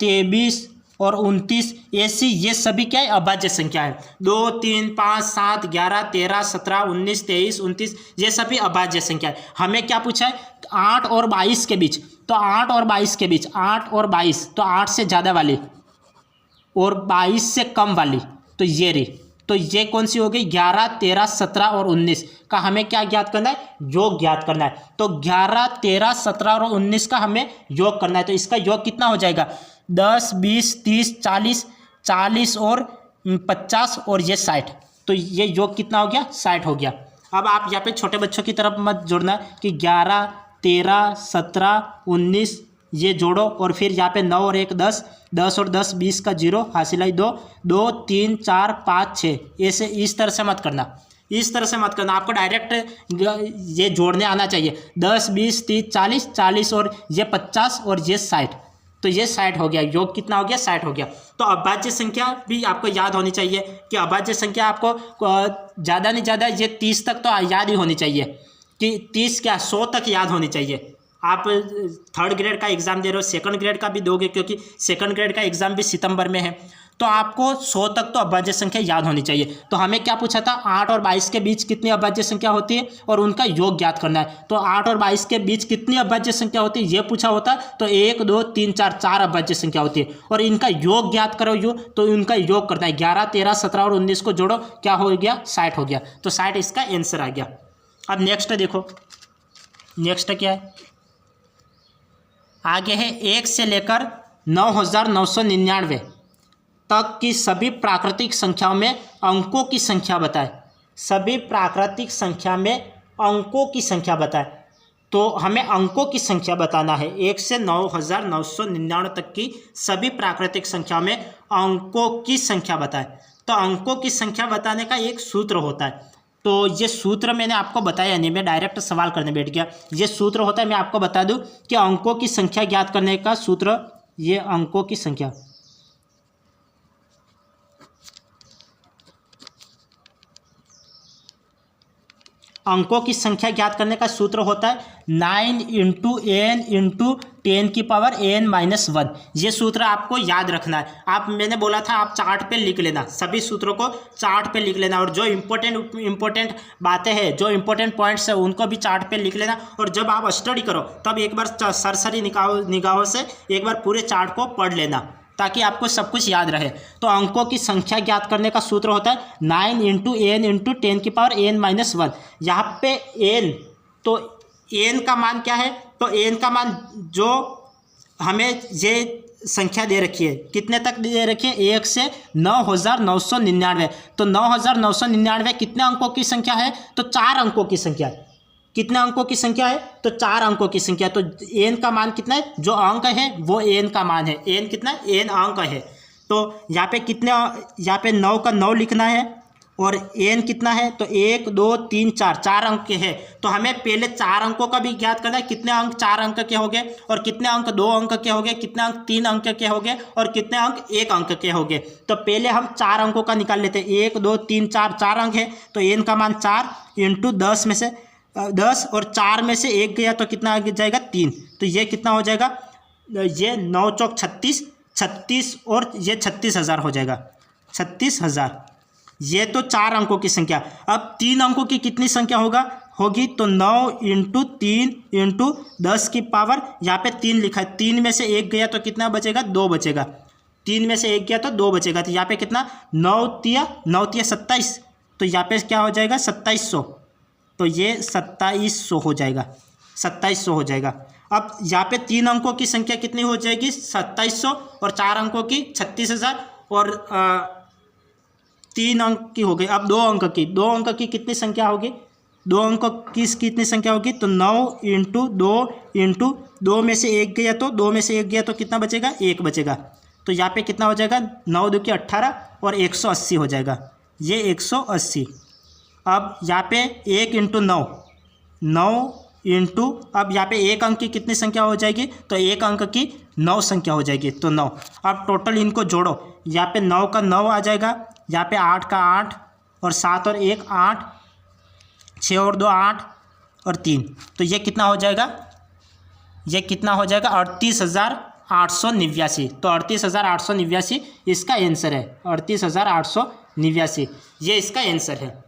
23 और 29, ऐसी ये सभी क्या है अभाज्य संख्या है। 2 3 5 7 11 13 17 19 23 29, ये सभी अभाज्य संख्या है। हमें क्या पूछा है, 8 और 22 के बीच। तो 8 और 22 के बीच, 8 और 22, तो 8 से ज़्यादा वाली और 22 से कम वाली, तो ये रही। तो ये कौन सी हो गई, 11, 13, 17 और 19 का हमें क्या ज्ञात करना है, योग ज्ञात करना है। तो 11, 13, 17 और 19 का हमें योग करना है। तो इसका योग कितना हो जाएगा, 10, 20, 30, 40, 40 और 50 और ये 60। तो ये योग कितना हो गया, 60 हो गया। अब आप यहाँ पे छोटे बच्चों की तरफ मत जोड़ना कि 11, 13, 17, 19 ये जोड़ो और फिर यहाँ पे 9 और 1 10, 10 और 10 20 का 0, हासिल 2, 2, 3, 4, 5, 6, ऐसे इस तरह से मत करना, इस तरह से मत करना। आपको डायरेक्ट ये जोड़ने आना चाहिए, 10, 20, 30, 40, 40 और ये 50 और ये 60। तो ये 60 हो गया, योग कितना हो गया, 60 हो गया। तो अभाज्य संख्या भी आपको याद होनी चाहिए कि अभाज्य संख्या आपको ज़्यादा नहीं ज़्यादा ये 30 तक तो याद ही होनी चाहिए, कि 30 क्या 100 तक याद होनी चाहिए। आप 3rd ग्रेड का एग्ज़ाम दे रहे हो, 2nd ग्रेड का भी दोगे, क्योंकि 2nd ग्रेड का एग्ज़ाम भी सितंबर में है। तो आपको 100 तक तो अभाज्य संख्या याद होनी चाहिए। तो हमें क्या पूछा था, 8 और 22 के बीच कितनी अभाज्य संख्या होती है और उनका योग ज्ञात करना है। तो 8 और 22 के बीच कितनी अभाज्य संख्या होती है ये पूछा होता, तो 1, 2, 3, 4 4 अभाज्य संख्या होती है और इनका योग ज्ञात करो। तो इनका योग करना है, 11, 13, 17 और 19 को जोड़ो, क्या हो गया, 60 हो गया। तो 60 इसका आंसर आ गया। अब नेक्स्ट देखो, नेक्स्ट क्या है, आगे है 1 से लेकर 9,999 तक की सभी प्राकृतिक संख्याओं में अंकों की संख्या बताएं। सभी प्राकृतिक संख्या में अंकों की संख्या बताएं। तो हमें अंकों की संख्या बताना है, 1 से 9,999 तक की सभी प्राकृतिक संख्याओं में अंकों की संख्या बताएं। तो अंकों की संख्या बताने का एक सूत्र होता है। तो ये सूत्र मैंने आपको बताया नहीं, मैं डायरेक्ट सवाल करने बैठ गया। ये सूत्र होता है, मैं आपको बता दूं कि अंकों की संख्या ज्ञात करने का सूत्र, ये अंकों की संख्या, अंकों की संख्या ज्ञात करने का सूत्र होता है 9 × n × 10⁻n−1। ये सूत्र आपको याद रखना है। मैंने बोला था आप चार्ट पे लिख लेना, सभी सूत्रों को चार्ट पे लिख लेना और जो इम्पोर्टेंट बातें हैं, जो इम्पोर्टेंट पॉइंट्स है उनको भी चार्ट पे लिख लेना। और जब आप स्टडी करो तब एक बार सरसरी निगाहों से एक बार पूरे चार्ट को पढ़ लेना, ताकि आपको सब कुछ याद रहे। तो अंकों की संख्या ज्ञात करने का सूत्र होता है 9 × n × 10⁻n−1। यहाँ पे n, तो n का मान क्या है, तो n का मान जो हमें ये संख्या दे रखी है, कितने तक दे रखी है, 1 से 9,999। तो 9,999 कितने अंकों की संख्या है, तो 4 अंकों की संख्या है। कितने अंकों की संख्या है, तो 4 अंकों की संख्या। तो n का मान कितना है, जो अंक है वो n का मान है, n कितना है, n अंक है। तो यहाँ पे कितने, यहाँ पे 9 का 9 लिखना है और n कितना है, तो 1, 2, 3, 4 4 अंक के है। तो हमें पहले 4 अंकों का भी ज्ञात करना है, कितने अंक 4 अंक के हो गए और कितने अंक 2 अंक के हो गए, कितने अंक 3 अंक के हो गए और कितने अंक 1 अंक के हो गए। तो पहले हम 4 अंकों का निकाल लेते हैं, 1, 2, 3, 4 4 अंक है। तो n का मान 4 × 10 में से 10 और 4 में से 1 गया तो कितना आ जाएगा, 3। तो ये कितना हो जाएगा, ये 9 चौक 36, 36 और ये 36,000 हो जाएगा, 36,000। ये तो 4 अंकों की संख्या। अब 3 अंकों की कितनी संख्या होगी, तो 9 × 3 × 10 की पावर, यहाँ पे 3 लिखा है, 3 में से 1 गया तो कितना बचेगा, 2 बचेगा। 3 में से 1 गया तो 2 बचेगा। तो यहाँ पे कितना, 9 तिया 27, तो यहाँ पे क्या हो जाएगा, 2700। तो ये 2700 हो जाएगा, 2700 हो जाएगा। अब यहाँ पे 3 अंकों की संख्या कितनी हो जाएगी, 2700 और 4 अंकों की 36,000 और 3 अंक की हो गई। अब 2 अंक की कितनी संख्या होगी, 2 अंकों की कितनी संख्या होगी, तो 9 × 2 × 2 में से 1 गया तो 2 में से 1 गया तो कितना बचेगा, 1 बचेगा। तो यहाँ पे कितना हो जाएगा, 9 2 की 18 और 180 हो जाएगा, ये 180। अब यहाँ पे 1 × 9, 9 इंटू, अब यहाँ पे 1 अंक की कितनी संख्या हो जाएगी, तो 1 अंक की 9 संख्या हो जाएगी, तो 9। अब टोटल इनको जोड़ो, यहाँ पे 9 का 9 आ जाएगा, यहाँ पे 8 का 8 और 7 और 1 8, 6 और 2 8 और 3। तो ये कितना हो जाएगा, ये कितना हो जाएगा, 38,889। तो 38,889 इसका आंसर है, 38,889 ये इसका आंसर है।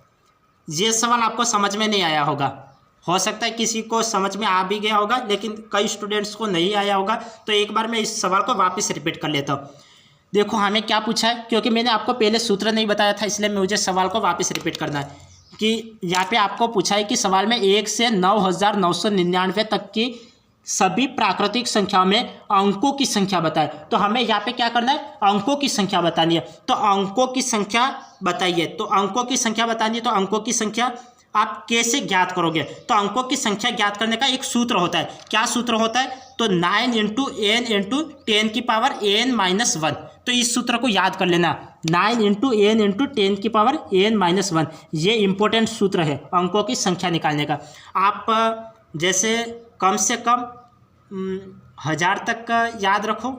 ये सवाल आपको समझ में नहीं आया होगा, हो सकता है किसी को समझ में आ भी गया होगा, लेकिन कई स्टूडेंट्स को नहीं आया होगा। तो एक बार मैं इस सवाल को वापस रिपीट कर लेता हूँ। देखो हमें क्या पूछा है, क्योंकि मैंने आपको पहले सूत्र नहीं बताया था इसलिए मुझे सवाल को वापस रिपीट करना है कि यहाँ पे आपको पूछा है कि सवाल में 1 से 9999 तक की सभी प्राकृतिक संख्याओं में अंकों की संख्या बताए। तो हमें यहाँ पे क्या करना है, अंकों की संख्या बतानी है। तो अंकों की संख्या बताइए, तो अंकों की संख्या बतानी है। तो अंकों की संख्या आप कैसे ज्ञात करोगे, तो अंकों की संख्या ज्ञात करने का एक सूत्र होता है। क्या सूत्र होता है, तो 9 इंटू एन इंटू 10 की पावर n-1। तो इस सूत्र को याद कर लेना, 9 इंटू एन इंटू 10 की पावर n-1। ये इंपॉर्टेंट सूत्र है अंकों की संख्या निकालने का। आप जैसे कम से कम 1000 तक का याद रखो।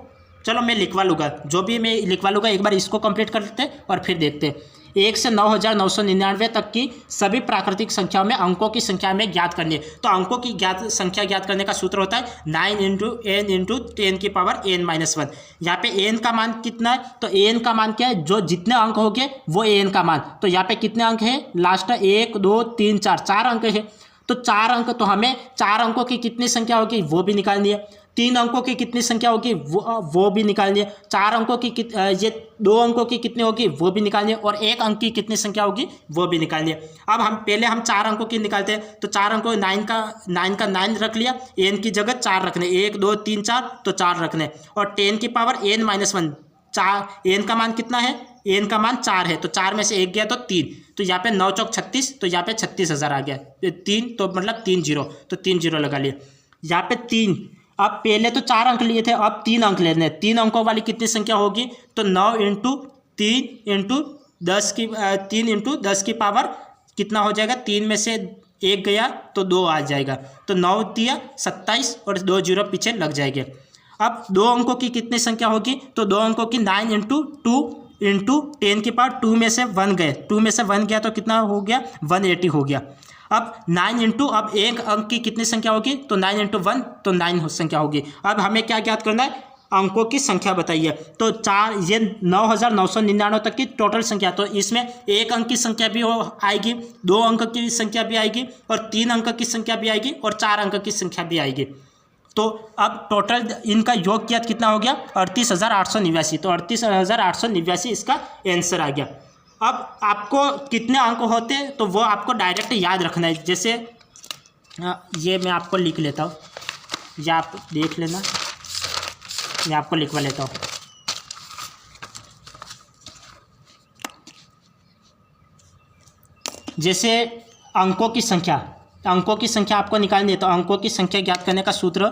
चलो मैं लिखवा लूँगा, जो भी मैं लिखवा लूँगा, एक बार इसको कंप्लीट कर लेते हैं और फिर देखते हैं। 1 से 9999 तक की सभी प्राकृतिक संख्याओं में अंकों की संख्या में ज्ञात करनी है। तो अंकों की संख्या ज्ञात करने का सूत्र होता है 9 इंटू एन इंटू 10 की पावर n-1। यहाँ पे n का मान कितना है, तो n का मान क्या है, जो जितने अंक होंगे वो n का मान। तो यहाँ पे कितने अंक है, लास्ट 1 2 3 4, 4 अंक है। तो 4 अंक, तो हमें 4 अंकों की कितनी संख्या होगी वो भी निकालनी है। 3 अंकों की कितनी संख्या होगी वो भी निकालनी है। 4 अंकों की ये 2 अंकों की कितनी होगी वो भी निकालनी है, और 1 अंक की कितनी संख्या होगी वो भी निकालनी है। अब हम पहले 4 अंकों की निकालते हैं। तो 4 अंकों 9 का 9 रख लिया, n की जगह 4 रखने, 1 2 3 4, तो 4 रखने, और 10 की पावर n-1। 4, n का मान कितना है, n का मान 4 है, तो 4 में से 1 गया तो 3, तो यहाँ पे 9 चौक 36, तो यहाँ पे 36,000 आ गया। 3 तो मतलब 3 जीरो, तो 3 जीरो लगा लिए यहाँ पे 3। अब पहले तो 4 अंक लिए थे, अब 3 अंक लेने हैं। 3 अंकों वाली कितनी संख्या होगी, तो 9 इंटू 3 इंटू 10 की 3 इंटू 10 की पावर कितना हो जाएगा, 3 में से 1 गया तो 2 आ जाएगा, तो 9 दिया 27 और 2 जीरो पीछे लग जाएंगे। अब 2 अंकों की कितनी संख्या होगी, तो 2 अंकों की 9 इंटू 2 इंटू 10 की पावर 2 में से 1 गए, 2 में से 1 गया तो कितना हो गया, 180 हो गया। अब 9 इंटू, अब 1 अंक की कितनी संख्या होगी, तो 9 इंटू 1, तो 9 संख्या होगी। अब हमें क्या ज्ञात करना है, अंकों की संख्या बताइए। तो 4, ये 9999 तक की टोटल संख्या, तो इसमें 1 अंक की संख्या भी आएगी, 2 अंक की संख्या भी आएगी, और 3 अंक की संख्या भी आएगी, और 4 अंक की संख्या भी आएगी। तो अब टोटल इनका योग ज्ञात कितना हो गया, 38,889। तो 38,889 इसका आंसर आ गया। अब आपको कितने अंक होते हैं तो वो आपको डायरेक्ट याद रखना है। जैसे ये मैं आपको लिख लेता हूँ, या आप देख लेना, मैं आपको लिखवा लेता हूँ। जैसे अंकों की संख्या, अंकों की संख्या आपको निकालनी है। तो अंकों की संख्या ज्ञात करने का सूत्र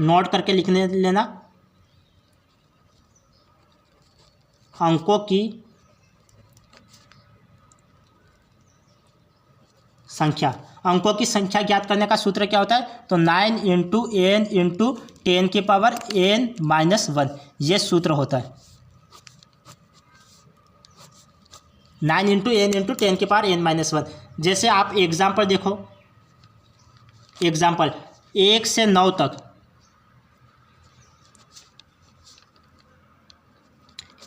नोट करके लिखने लेना। अंकों की संख्या, अंकों की संख्या ज्ञात करने का सूत्र क्या होता है, तो 9 इंटू एन इंटू 10 की पावर n-1, ये सूत्र होता है। 9 इंटू एन इंटू 10 की पावर n-1। जैसे आप एग्जाम्पल देखो, एग्जाम्पल 1 से 9 तक,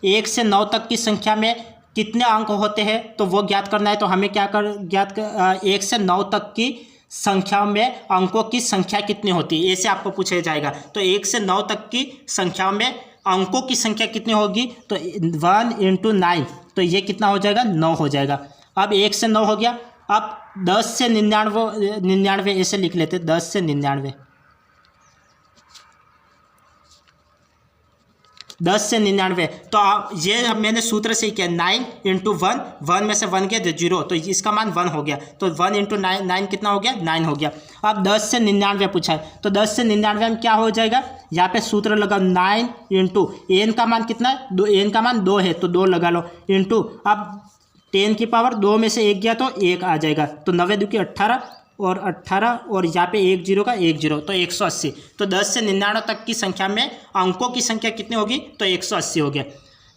1 से 9 तक की संख्या में कितने अंक होते हैं तो वो ज्ञात करना है। तो हमें क्या कर 1 से 9 तक की संख्या में अंकों की संख्या कितनी होती है, ऐसे आपको पूछा जाएगा। तो 1 से 9 तक की संख्या में अंकों की संख्या कितनी होगी, तो 1 इंटू 9, तो ये कितना हो जाएगा, 9 हो जाएगा। अब 1 से 9 हो गया। अब 10 से 99 ऐसे लिख लेते, 10 से 99, 10 से 99। तो ये मैंने सूत्र से ही किया, 9 इंटू 1, 1 में से 1 गया तो 0, तो इसका मान 1 हो गया। तो 1 इंटू 9 कितना हो गया, 9 हो गया। अब 10 से 99 पूछा है, तो 10 से 99 में क्या हो जाएगा, यहाँ पे सूत्र लगा 9 इंटू एन का मान कितना है, 2, एन का मान 2 है तो 2 लगा लो, इंटू अब 10 की पावर 2 में से 1 गया तो 1 आ जाएगा, तो 9 2 की 18 और 18, और यहाँ पे 1 0 का 1 0, तो 180। तो 10 से 99 तक की संख्या में अंकों की संख्या कितनी होगी, तो 180 हो गया।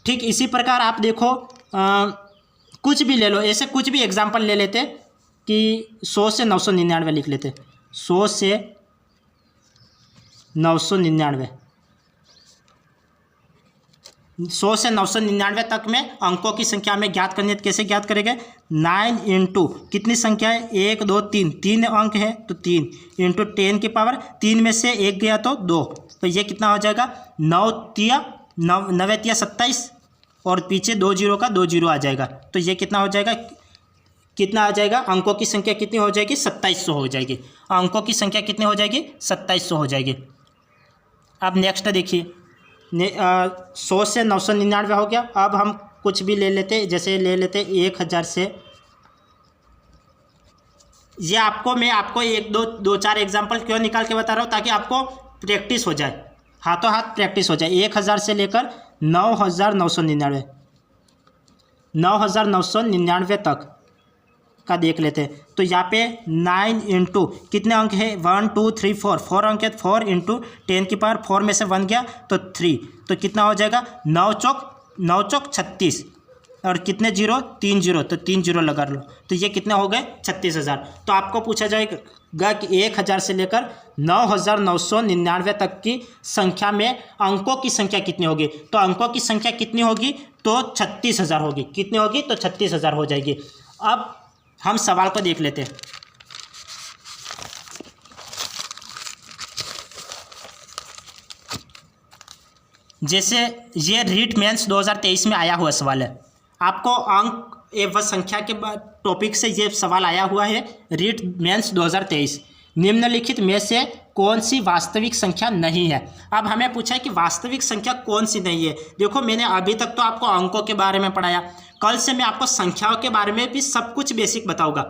ठीक इसी प्रकार आप देखो, कुछ भी ले लो, ऐसे कुछ भी एग्जाम्पल ले लेते कि 100 से 999 लिख लेते, 100 से 999, 100 से 999 तक में अंकों की संख्या हमें ज्ञात करनी है। तो कैसे ज्ञात करेंगे? 9 इंटू कितनी संख्या है? 1 2 3, 3 अंक है तो 3 इंटू 10 की पावर 3 में से 1 गया तो 2, तो ये कितना हो जाएगा? 9 तिया 27 और पीछे 2 जीरो का 2 जीरो आ जाएगा। तो ये कितना हो जाएगा? कितना आ जाएगा? अंकों की संख्या कितनी हो जाएगी? 2700 हो जाएगी। अंकों की संख्या कितनी हो जाएगी? 2700 हो जाएगी। अब नेक्स्ट देखिए, 100 से 999 हो गया। अब हम कुछ भी ले लेते, जैसे ले लेते 1000 से। ये मैं आपको एक दो चार एग्जाम्पल क्यों निकाल के बता रहा हूँ, ताकि आपको प्रैक्टिस हो जाए, हाथों हाथ प्रैक्टिस हो जाए। 1000 से लेकर 9999 तक का देख लेते हैं। तो यहाँ पे 9 इंटू कितने अंक है? 1 2 3 4, 4 अंक है। 4 इंटू 10 की पावर 4 में से 1 गया तो 3, तो कितना हो जाएगा? 9 चौक 36 और कितने जीरो? 3 जीरो, तो 3 जीरो लगा लो। तो ये कितने हो गए? 36,000। तो आपको पूछा जाएगा कि 1000 से लेकर 9999 तक की संख्या में अंकों की संख्या कितनी होगी? तो अंकों की संख्या कितनी होगी? तो 36,000 होगी। कितनी होगी? तो 36,000 हो जाएगी। अब हम सवाल को देख लेते हैं। जैसे ये रीट मेंस 2023 में आया हुआ सवाल है। आपको अंक एवं संख्या के टॉपिक से ये सवाल आया हुआ है। रीट मेंस 2023, निम्नलिखित में से कौन सी वास्तविक संख्या नहीं है? अब हमें पूछा है कि वास्तविक संख्या कौन सी नहीं है। देखो, मैंने अभी तक तो आपको अंकों के बारे में पढ़ाया, कल से मैं आपको संख्याओं के बारे में भी सब कुछ बेसिक बताऊंगा,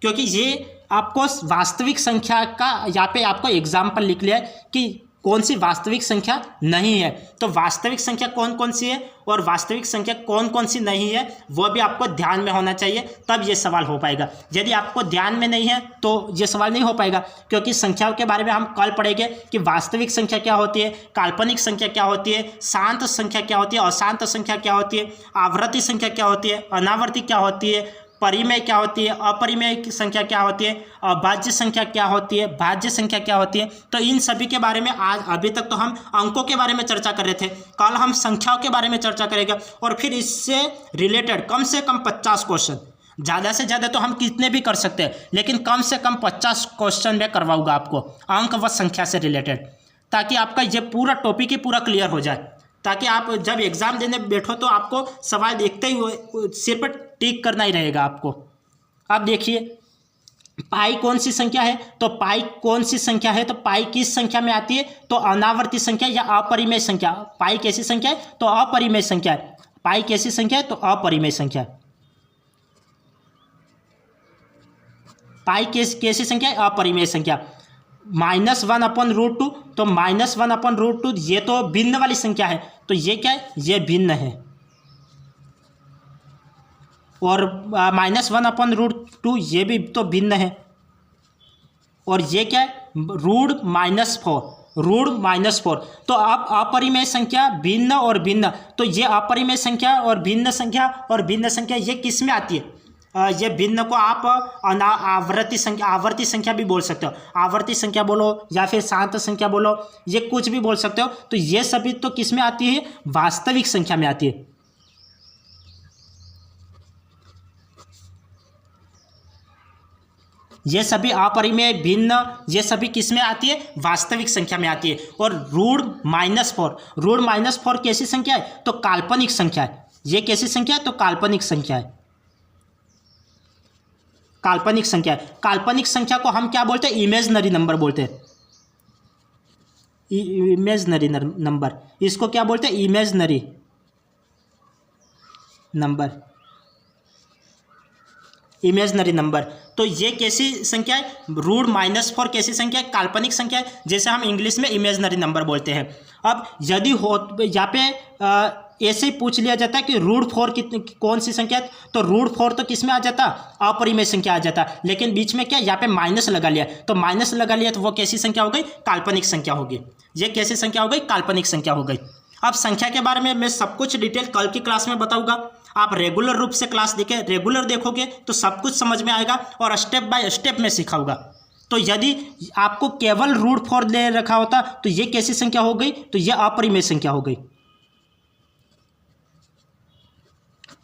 क्योंकि ये आपको वास्तविक संख्या का यहाँ पे आपको एग्जाम्पल लिख लिया है कि कौन सी वास्तविक संख्या नहीं है। तो वास्तविक संख्या कौन कौन सी है और वास्तविक संख्या कौन कौन सी नहीं है, वो भी आपको ध्यान में होना चाहिए, तब ये सवाल हो पाएगा। यदि आपको ध्यान में नहीं है तो ये सवाल नहीं हो पाएगा, क्योंकि संख्याओं के बारे में हम कल पढ़ेंगे कि वास्तविक संख्या क्या होती है, काल्पनिक संख्या क्या होती है, शांत संख्या क्या होती है, अशांत संख्या क्या होती है, आवर्ती संख्या क्या होती है, अनावर्ती क्या होती है, परिमेय क्या होती है, अपरिमेय संख्या क्या होती है, अभाज्य संख्या क्या होती है, भाज्य संख्या क्या होती है। तो इन सभी के बारे में आज अभी तक तो हम अंकों के बारे में चर्चा कर रहे थे, कल हम संख्याओं के बारे में चर्चा करेंगे और फिर इससे रिलेटेड कम से कम 50 क्वेश्चन, ज़्यादा से ज़्यादा तो हम कितने भी कर सकते हैं, लेकिन कम से कम 50 क्वेश्चन मैं करवाऊँगा आपको अंक व संख्या से रिलेटेड, ताकि आपका ये पूरा टॉपिक ही पूरा क्लियर हो जाए, ताकि आप जब एग्ज़ाम देने बैठो तो आपको सवाल देखते ही सिर पर टिक करना ही रहेगा आपको। अब देखिए, पाई कौन सी संख्या है? तो पाई कौन सी संख्या है? तो पाई किस संख्या में आती है? तो अनावर्ती संख्या या अपरिमेय संख्या। पाई कैसी संख्या है? तो अपरिमेय संख्या है। पाई कैसी संख्या है? तो अपरिमेय संख्या। पाई कैसी संख्या है? अपरिमेय संख्या। -1/√2, तो -1/√2 ये तो भिन्न वाली संख्या है, तो ये क्या है? ये भिन्न है। और -1/√2 ये भी तो भिन्न है। और ये क्या है? √-4। तो अब अपरिमेय संख्या, भिन्न और भिन्न, तो ये अपरिमेय संख्या और भिन्न संख्या ये किस में आती है? ये भिन्न को आप आवर्ती संख्या भी बोल सकते हो, आवर्ती संख्या बोलो या फिर शांत संख्या बोलो, ये कुछ भी बोल सकते हो। तो ये सभी तो किस में आती है? वास्तविक संख्या में आती है। ये सभी अपरिमेय, भिन्न, ये सभी किस में आती है? वास्तविक संख्या में आती है। और √-4 कैसी संख्या है? तो काल्पनिक संख्या है। ये कैसी संख्या है? तो काल्पनिक संख्या है। काल्पनिक संख्या है। काल्पनिक संख्या को हम क्या बोलते हैं? इमेजनरी नंबर बोलते हैं। इमेजनरी नंबर, इसको क्या बोलते हैं? Imaginary number. इमेजनरी नंबर, तो ये कैसी संख्या है? √-4 कैसी संख्या है? काल्पनिक संख्या है, जैसे हम इंग्लिश में इमेजनरी नंबर बोलते हैं। अब यदि हो यहाँ पे ऐसे ही पूछ लिया जाता है कि √4 कितनी कौन सी संख्या है, तो √4 तो किस में आ जाता? अपरिमेय संख्या आ जाता। लेकिन बीच में क्या, यहाँ पे माइनस लगा लिया, तो माइनस लगा लिया तो वो कैसी संख्या हो गई? काल्पनिक संख्या होगी। ये कैसी संख्या हो गई? काल्पनिक संख्या हो गई। अब संख्या के बारे में मैं सब कुछ डिटेल कल की क्लास में बताऊंगा। आप रेगुलर रूप से क्लास देखें, रेगुलर देखोगे तो सब कुछ समझ में आएगा और स्टेप बाय स्टेप में सिखाऊंगा। तो यदि आपको केवल √4 दे रखा होता तो ये कैसी संख्या हो गई? तो ये अपरिमेय संख्या हो गई।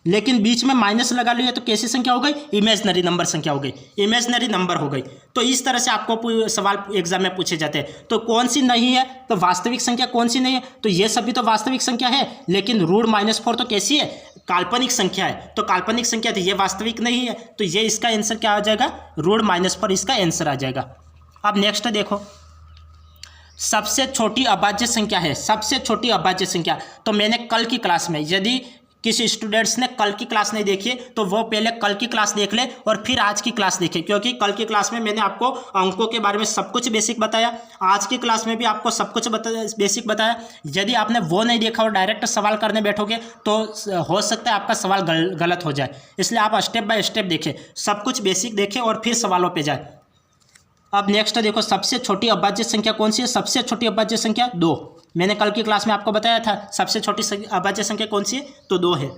लेकिन बीच में माइनस लगा लिया तो कैसी संख्या हो गई? इमेजनरी नंबर संख्या हो गई, इमेजनरी नंबर हो गई। तो इस तरह से आपको सवाल एग्जाम में पूछे जाते हैं। तो कौन सी नहीं है? तो वास्तविक संख्या कौन सी नहीं है? तो ये सभी तो वास्तविक संख्या है, लेकिन रूट -4 तो कैसी है? काल्पनिक संख्या है। तो काल्पनिक संख्या तो ये वास्तविक नहीं है, तो ये इसका आंसर क्या आ जाएगा? रूट -4 इसका आंसर आ जाएगा। अब नेक्स्ट देखो, सबसे छोटी अभाज्य संख्या है, सबसे छोटी अभाज्य संख्या। तो मैंने कल की क्लास में, यदि किसी स्टूडेंट्स ने कल की क्लास नहीं देखी है तो वो पहले कल की क्लास देख ले और फिर आज की क्लास देखे, क्योंकि कल की क्लास में मैंने आपको अंकों के बारे में सब कुछ बेसिक बताया, आज की क्लास में भी आपको सब कुछ बेसिक बताया। यदि आपने वो नहीं देखा और डायरेक्ट सवाल करने बैठोगे तो हो सकता है आपका सवाल गलत हो जाए, इसलिए आप स्टेप बाय स्टेप देखें, सब कुछ बेसिक देखें और फिर सवालों पर जाए। अब नेक्स्ट देखो, सबसे छोटी अभाज्य संख्या कौन सी है? सबसे छोटी अभाज्य संख्या 2। मैंने कल की क्लास में आपको बताया था सबसे छोटी अभाज्य संख्या कौन सी है? तो 2 है।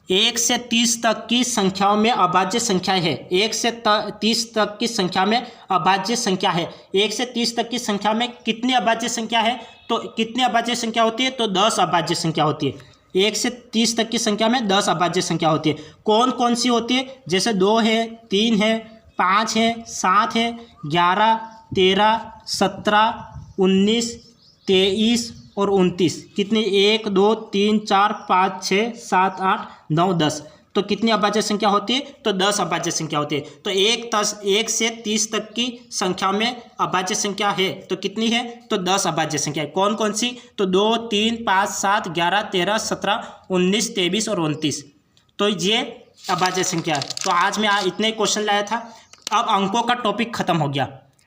1 से 30 तक की संख्याओं में अभाज्य संख्या है, 1 से 30 तक की संख्या में अभाज्य संख्या है। 1 से 30 तक की संख्या में कितनी अभाज्य संख्या है? तो कितनी अभाज्य संख्या होती है? तो 10 अभाज्य संख्या होती है। 1 से 30 तक की संख्या में 10 अभाज्य संख्या होती है। कौन कौन सी होती है? जैसे 2 है, 3 है, 5 है, 7 है, 11, 13, 17, 19, 23 और 29। कितनी? 1, 2, 3, 4, 5, 6, 7, 8, 9, 10। तो कितनी अभाज्य संख्या होती है? तो 10 अभाज्य संख्या होती है। तो 1 से 30 तक की संख्या में अभाज्य संख्या है, तो कितनी है? तो 10 अभाज्य संख्या है। कौन कौन सी? तो 2, 3, 5, 7, 11, 13, 17, 19, 23 और 29। तो ये अभाज्य संख्या है। तो आज मैं इतने क्वेश्चन लाया था। अब अंकों का टॉपिक खत्म हो गया।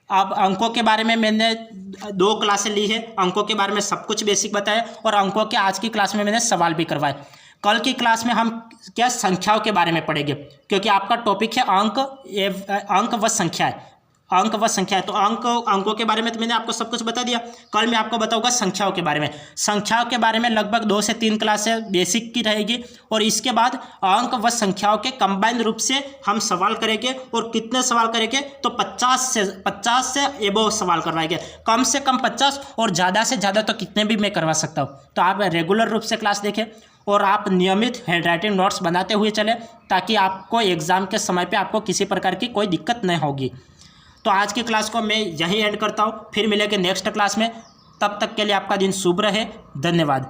अब अंकों के बारे में मैंने 2 क्लासें ली है, अंकों के बारे में सब कुछ बेसिक बताया और अंकों के आज की क्लास में मैंने सवाल भी करवाए। कल की क्लास में हम क्या संख्याओं के बारे में पढ़ेंगे, क्योंकि आपका टॉपिक है अंक व संख्या है, अंक व संख्या है। तो अंकों के बारे में तो मैंने आपको सब कुछ बता दिया। कल मैं आपको बताऊंगा संख्याओं के बारे में। संख्याओं के बारे में लगभग 2 से 3 क्लासें बेसिक की रहेगी और इसके बाद अंक व संख्याओं के कंबाइंड रूप से हम सवाल करेंगे। और कितने सवाल करेंगे? तो 50 से एबोव सवाल करवाएंगे, कम से कम 50 और ज़्यादा से ज़्यादा तो कितने भी मैं करवा सकता हूँ। तो आप रेगुलर रूप से क्लास देखें और आप नियमित हैंडराइटिंग नोट्स बनाते हुए चलें, ताकि आपको एग्ज़ाम के समय पर आपको किसी प्रकार की कोई दिक्कत नहीं होगी। तो आज की क्लास को मैं यहीं एंड करता हूँ, फिर मिलेंगे नेक्स्ट क्लास में। तब तक के लिए आपका दिन शुभ रहे। धन्यवाद।